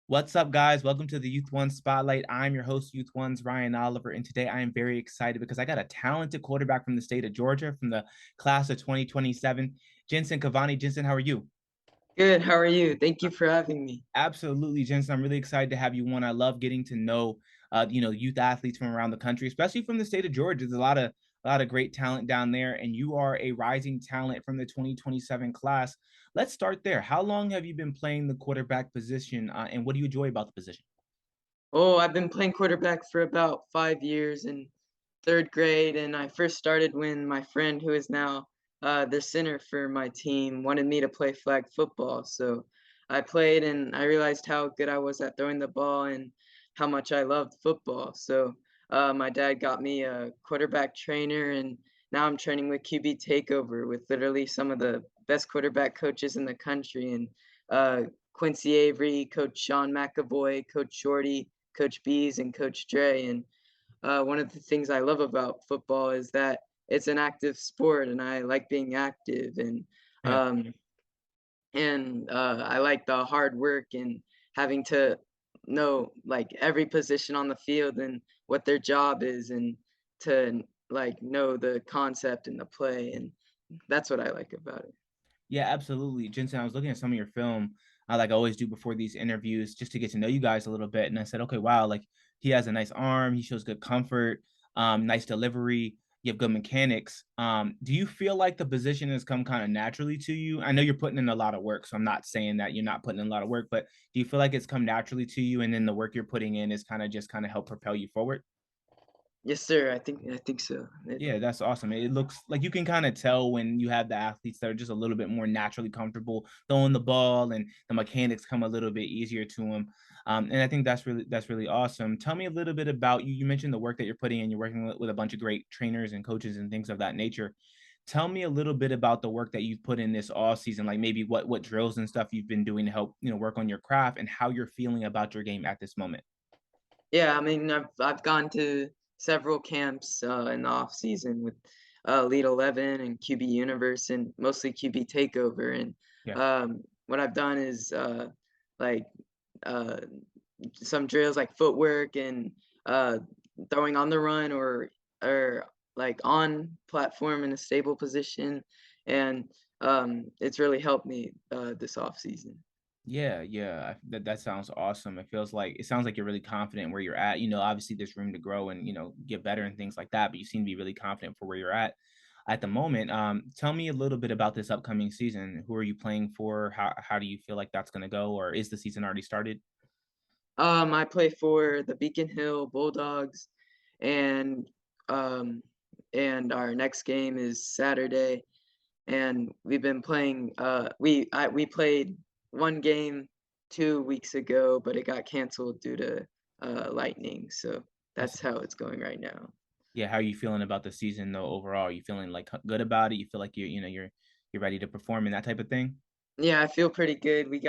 What's up, guys? Welcome to the Youth1 Spotlight. I'm your host, Youth1's Ryan Oliver, and today I am very excited because I got a talented quarterback from the state of Georgia from the class of 2027, Jenssen Kaivani. Jenssen, how are you? Good. How are you? Thank you for having me. Absolutely, Jensen. I'm really excited to have you on. I love getting to know, youth athletes from around the country, especially from the state of Georgia. There's a lot of great talent down there, and you are a rising talent from the 2027 class. Let's start there. How long have you been playing the quarterback position, and what do you enjoy about the position? Oh, I've been playing quarterback for about 5 years in third grade, and I first started when my friend, who is now the center for my team, wanted me to play flag football. So I played, and I realized how good I was at throwing the ball and how much I loved football. So my dad got me a quarterback trainer, and now I'm training with QB Takeover with literally some of the best quarterback coaches in the country, and uh, Quincy Avery, Coach Sean McAvoy, Coach Shorty, Coach Bees, and Coach Dre. And one of the things I love about football is that it's an active sport, and I like being active, Yeah. um, and I like the hard work and having to know like every position on the field and what their job is, and to like know the concept and the play, and that's what I like about it. Yeah, absolutely. Jensen, I was looking at some of your film, like I always do before these interviews, just to get to know you guys a little bit. And I said, okay, wow, like he has a nice arm, he shows good comfort, nice delivery, you have good mechanics. Do you feel like the position has come kind of naturally to you? I know you're putting in a lot of work, so I'm not saying that you're not putting in a lot of work, but do you feel like it's come naturally to you and then the work you're putting in is kind of just kind of help propel you forward? Yes, sir. I think so. Yeah, that's awesome. It looks like you can kind of tell when you have the athletes that are just a little bit more naturally comfortable throwing the ball, and the mechanics come a little bit easier to them. And I think that's really awesome. Tell me a little bit about you. You mentioned the work that you're putting in. You're working with a bunch of great trainers and coaches and things of that nature. Tell me a little bit about the work that you've put in this all season, like maybe what drills and stuff you've been doing to help work on your craft and how you're feeling about your game at this moment. Yeah, I mean, I've gone to several camps in the off season with Lead 11 and QB Universe and mostly QB Takeover. And Yeah. what I've done is like uh, some drills like footwork and uh, throwing on the run, or like on platform in a stable position, and it's really helped me this off season. Yeah, yeah, that sounds awesome. It sounds like you're really confident where you're at. Obviously there's room to grow and get better and things like that, but you seem to be really confident for where you're at the moment. Tell me a little bit about this upcoming season. Who are you playing for? How do you feel like that's going to go, or is the season already started? I play for the Beacon Hill Bulldogs, and um, and our next game is Saturday. And we've been playing. We played one game 2 weeks ago, but it got canceled due to lightning. So I that's see. how it's going right now. Yeah, how are you feeling about the season though overall? Are you feeling like good about it? You feel like you're ready to perform and that type of thing? Yeah, I feel pretty good. We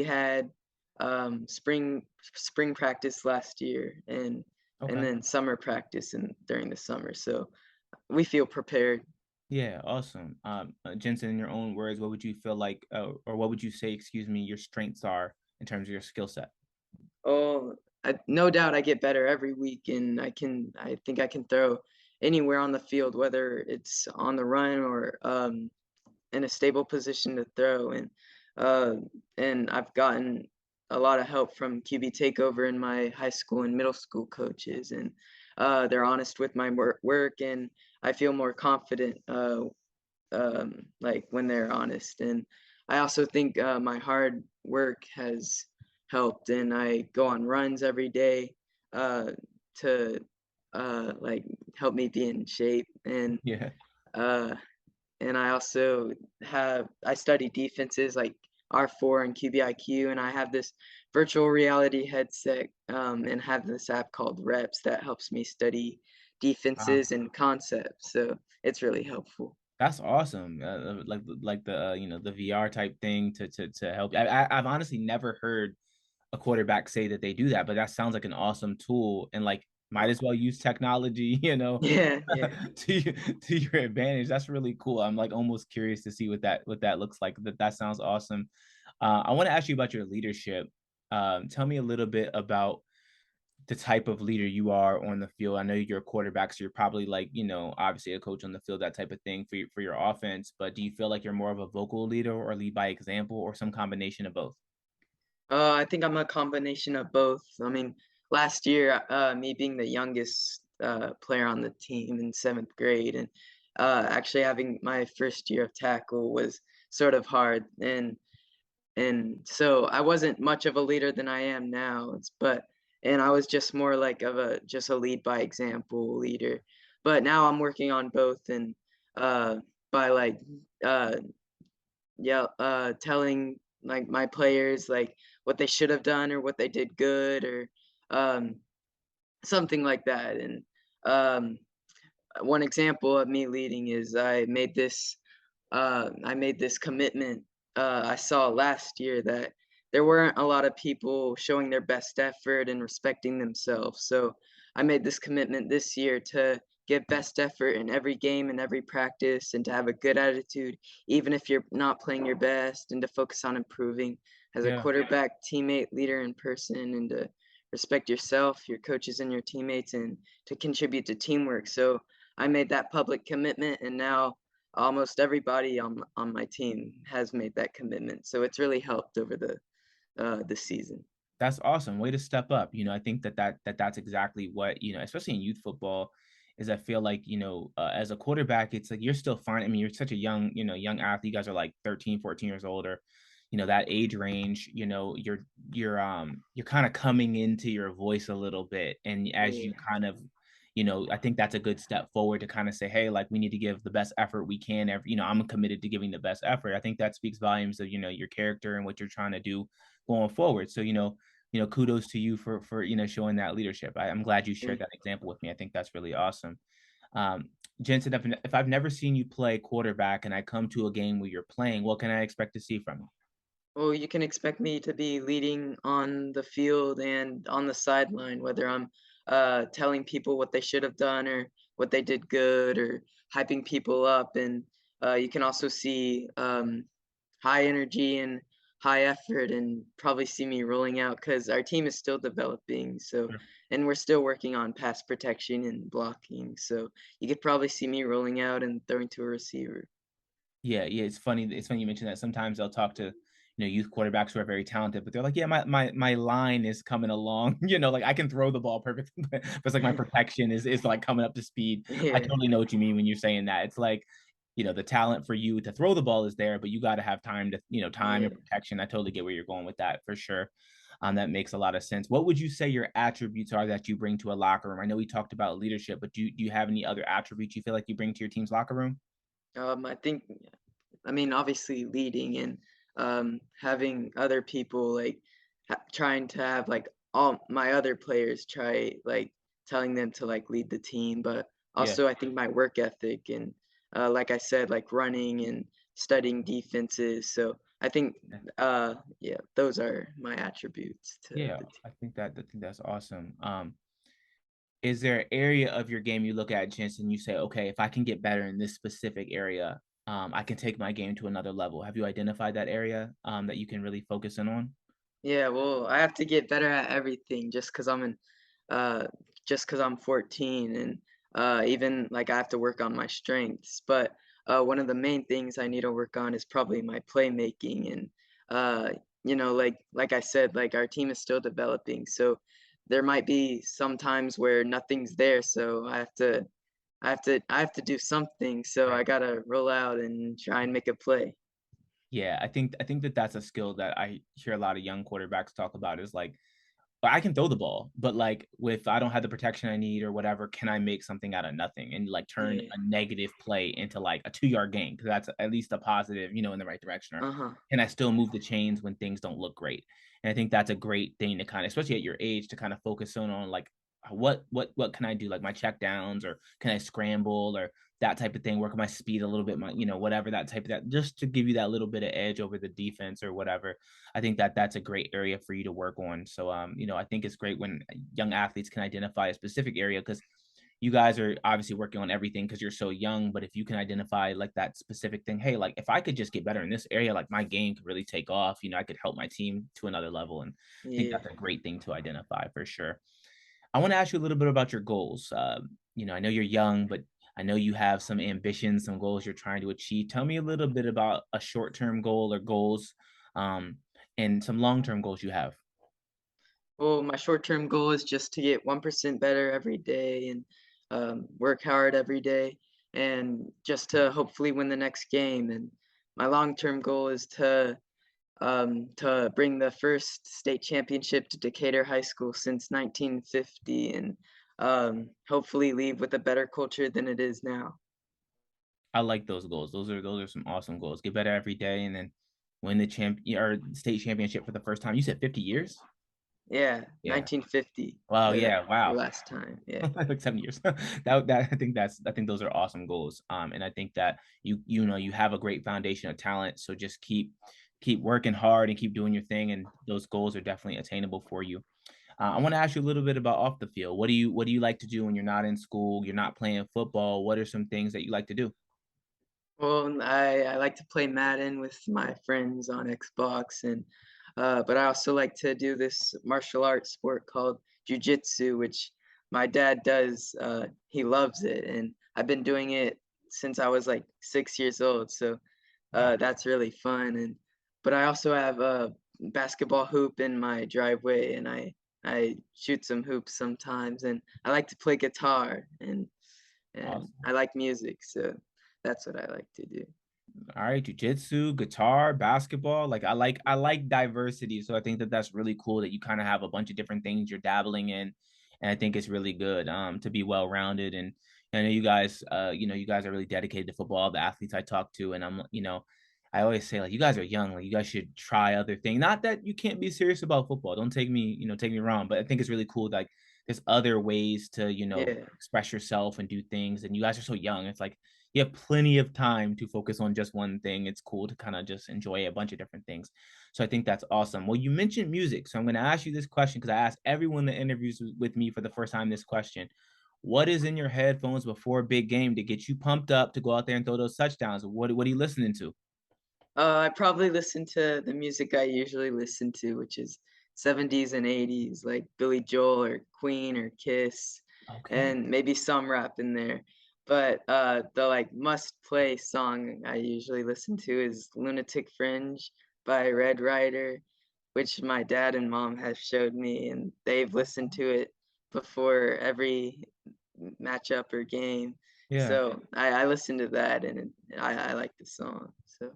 had spring practice last year, and Okay. then summer practice and during the summer. So we feel prepared. Yeah, awesome. Jensen, in your own words, what would you feel like, or what would you say, excuse me, your strengths are in terms of your skill set? Oh, no doubt I get better every week, and I think I can throw anywhere on the field, whether it's on the run or in a stable position to throw. Uh, and I've gotten a lot of help from QB Takeover in my high school and middle school coaches, and they're honest with my work, and I feel more confident like when they're honest. And I also think my hard work has helped, and I go on runs every day uh, to like help me be in shape. Yeah. Uh, and I also I study defenses like R4 and QBIQ, and I have this virtual reality headset and have this app called Reps that helps me study defenses and concepts. So it's really helpful. That's awesome. Like the the VR type thing to help. I've honestly never heard a quarterback say that they do that, but that sounds like an awesome tool and like might as well use technology, Yeah, yeah. to your advantage. That's really cool. I'm like almost curious to see what that looks like. That sounds awesome. I want to ask you about your leadership. Tell me a little bit about the type of leader you are on the field. I know you're a quarterback, so you're probably like, obviously a coach on the field, that type of thing for your offense. But do you feel like you're more of a vocal leader or lead by example or some combination of both? I think I'm a combination of both. I mean, last year, me being the youngest player on the team in 7th grade, and actually having my first year of tackle was sort of hard, and so I wasn't much of a leader than I am now. And I was just more like of a just a lead by example leader. But now I'm working on both, and by like uh, yeah, telling like my players like what they should have done or what they did good or um, something like that. And um, one example of me leading is I made this commitment. I saw last year that there weren't a lot of people showing their best effort and respecting themselves. So I made this commitment this year to give best effort in every game and every practice and to have a good attitude, even if you're not playing your best, and to focus on improving as a Yeah. quarterback, teammate, leader, and person, and to respect yourself, your coaches, and your teammates, and to contribute to teamwork. So I made that public commitment, and now almost everybody on my team has made that commitment, so it's really helped over the season. That's awesome. Way to step up. I think that's exactly what, especially in youth football, is I feel like, as a quarterback, it's like you're still fine. I mean, you're such a young athlete. You guys are like 13, 14 years old, or, that age range, you're kind of coming into your voice a little bit. And as Yeah, you kind of, I think that's a good step forward to kind of say, hey, like we need to give the best effort we can. I'm committed to giving the best effort. I think that speaks volumes of, your character and what you're trying to do going forward. So, kudos to you for showing that leadership. I'm glad you shared thank that example with me. I think that's really awesome. Jensen, if I've never seen you play quarterback and I come to a game where you're playing, what can I expect to see from you? Well, you can expect me to be leading on the field and on the sideline, whether I'm telling people what they should have done or what they did good or hyping people up. And you can also see high energy and high effort and probably see me rolling out because our team is still developing. So, Sure. and we're still working on pass protection and blocking. So you could probably see me rolling out and throwing to a receiver. Yeah, yeah, it's funny. It's funny you mentioned that. Sometimes they'll talk to youth quarterbacks who are very talented, but they're like, yeah, my line is coming along. Like I can throw the ball perfectly, but it's like my protection is like coming up to speed. I Yeah, totally know what you mean when you're saying that. It's like the talent for you to throw the ball is there, but you got to have time to time yeah. and protection. I totally get where you're going with that for sure. That makes a lot of sense. What would you say your attributes are that you bring to a locker room? I know we talked about leadership, but do you have any other attributes you feel like you bring to your team's locker room? I think, I mean, obviously leading and having other people like trying to have like all my other players try like telling them to like lead the team, but Yeah. also I think my work ethic and like I said, like running and studying defenses. So I think yeah, those are my attributes to Yeah, the team. I think that's awesome. Is there an area of your game you look at, Chance, and you say, okay, if I can get better in this specific area, I can take my game to another level. Have you identified that area that you can really focus in on? Yeah, well, I have to get better at everything uh just because I'm 14, and even like I have to work on my strengths. But one of the main things I need to work on is probably my playmaking and uh like I said, like our team is still developing. So there might be some times where nothing's there, so I have to do something. So I Right. gotta roll out and try and make a play. Yeah, I think that that's a skill that I hear a lot of young quarterbacks talk about is like, but I can throw the ball, but like if I don't have the protection I need or whatever, can I make something out of nothing and like turn Yeah. a negative play into like a 2 yard gain? Because that's at least a positive, in the right direction. Or Uh-huh. can I still move the chains when things don't look great? And I think that's a great thing to kind of, especially at your age, to kind of focus on like what can I do? Like my check downs, or can I scramble, or that type of thing, work on my speed a little bit, my, whatever that type of that, just to give you that little bit of edge over the defense or whatever. I think that that's a great area for you to work on. So, I think it's great when young athletes can identify a specific area because you guys are obviously working on everything because you're so young, but if you can identify like that specific thing, hey, like if I could just get better in this area, like my game could really take off. I could help my team to another level. And I think Yeah. that's a great thing to identify for sure. I want to ask you a little bit about your goals. I know you're young, but I know you have some ambitions, some goals you're trying to achieve. Tell me a little bit about a short-term goal or goals, um, and some long-term goals you have. Well, my short-term goal is just to get 1% better every day and work hard every day and just to hopefully win the next game. And my long-term goal is to bring the first state championship to Decatur High School since 1950 and hopefully leave with a better culture than it is now. I like those goals. Those are some awesome goals. Get better every day, and then win the or state championship for the first time. You said 50 years? Yeah, Yeah. 1950 Wow. for Yeah. the Wow. last time. Yeah. Like 7 years. I think those are awesome goals. And I think that you have a great foundation of talent. So just keep working hard and keep doing your thing, and those goals are definitely attainable for you. I want to ask you a little bit about off the field. What do you like to do when you're not in school? You're not playing football. What are some things that you like to do? Well, I like to play Madden with my friends on Xbox and but I also like to do this martial arts sport called jujitsu, which my dad does. He loves it, and I've been doing it since I was like 6 years old. So Wow. that's really fun. And but I also have a basketball hoop in my driveway, and I shoot some hoops sometimes, and I like to play guitar and Awesome. I like music, so that's what I like to do. All right, jujitsu, guitar, basketball. Like I like diversity, so I think that that's really cool that you kind of have a bunch of different things you're dabbling in, and I think it's really good to be well rounded. And I know you guys are really dedicated to football. The athletes I talk to, and I always say like you guys are young, like you guys should try other things. Not that you can't be serious about football. Don't take me wrong, but I think it's really cool. Like there's other ways to Yeah, express yourself and do things, and you guys are so young. It's like you have plenty of time to focus on just one thing. It's cool to kind of just enjoy a bunch of different things. So I think that's awesome. Well, you mentioned music. So I'm going to ask you this question because I asked everyone that interviews with me for the first time this question. What is in your headphones before a big game to get you pumped up to go out there and throw those touchdowns? What are you listening to? I probably listen to the music I usually listen to, which is 70s and 80s, like Billy Joel or Queen or Kiss, Okay. and maybe some rap in there. But the like must-play song I usually listen to is "Lunatic Fringe" by Red Rider, which my dad and mom have showed me, and they've listened to it before every matchup or game. Yeah. So I listen to that, and I like the song. So.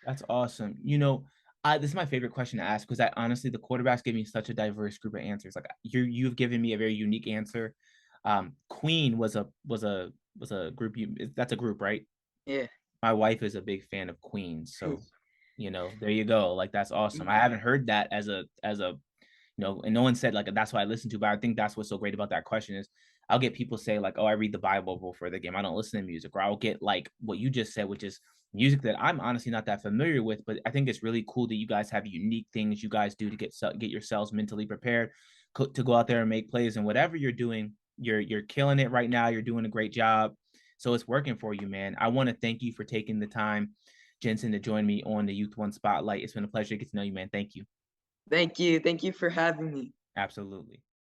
That's awesome. This is my favorite question to ask because I honestly, the quarterbacks give me such a diverse group of answers. Like you've given me a very unique answer. Queen was a group. That's a group, right? Yeah. My wife is a big fan of Queen, so there you go. Like that's awesome. I haven't heard that as a and no one said like that's what I listen to, but I think that's what's so great about that question is I'll get people say like, oh, I read the Bible before the game. I don't listen to music, or I'll get like what you just said, which is music that I'm honestly not that familiar with, but I think it's really cool that you guys have unique things you guys do to get yourselves mentally prepared to go out there and make plays, and whatever you're doing, you're killing it right now. You're doing a great job. So it's working for you, man. I want to thank you for taking the time, Jensen, to join me on the Youth One Spotlight. It's been a pleasure to get to know you, man. Thank you. Thank you. Thank you for having me. Absolutely.